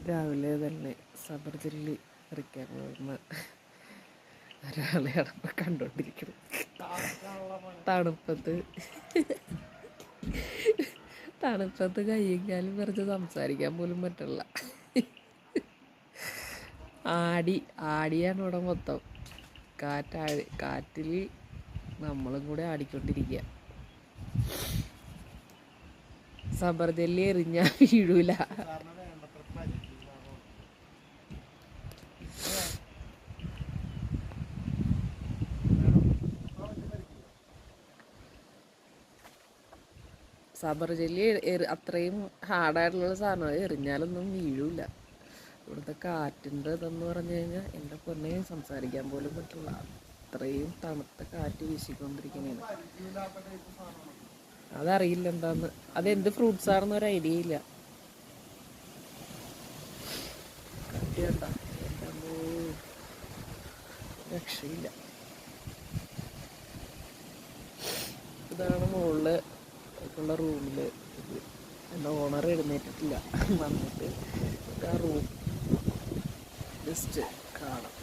രാവിലെ തന്നെ സബർജല്ലി പറിക്കാൻ പോകുന്ന ഒരാളെയാണ് ഇപ്പോൾ കണ്ടുകൊണ്ടിരിക്കുന്നത്. തണുപ്പത്ത് തണുപ്പത്ത് കയ്യും കാലും പറിച്ച് സംസാരിക്കാൻ പോലും പറ്റില്ല. ആടിയാണ് ഇവിടെ മൊത്തം. കാറ്റിൽ നമ്മളും കൂടെ ആടിക്കൊണ്ടിരിക്കുക. സബർജല്ലി എറിഞ്ഞാൽ വീഴൂല. സബർജല്ലി അത്രയും ഹാർഡായിട്ടുള്ള സാധനം, എറിഞ്ഞാലൊന്നും വീഴൂല. ഇവിടുത്തെ കാറ്റിൻ്റെ ഇതെന്ന് പറഞ്ഞു കഴിഞ്ഞാൽ എൻ്റെ പൊന്നെ സംസാരിക്കാൻ പോലും പറ്റില്ല. അത്രയും തണുത്ത കാറ്റ് വീശിക്കൊണ്ടിരിക്കുന്നതാണ്. അതറിയില്ല എന്താന്ന്, അതെന്ത് ഫ്രൂട്ട്സ് ആണെന്ന് ഒരു ഐഡിയ ഇല്ല. കാറ്റ് കണ്ട എന്താ രക്ഷയില്ല. ഇതാണ് മുകളിൽ ഉള്ള റൂമിൽ. എൻ്റെ ഓണർ എഴുന്നേറ്റിട്ടില്ല. വന്നിട്ട് ആ റൂം ജസ്റ്റ് കാണാം.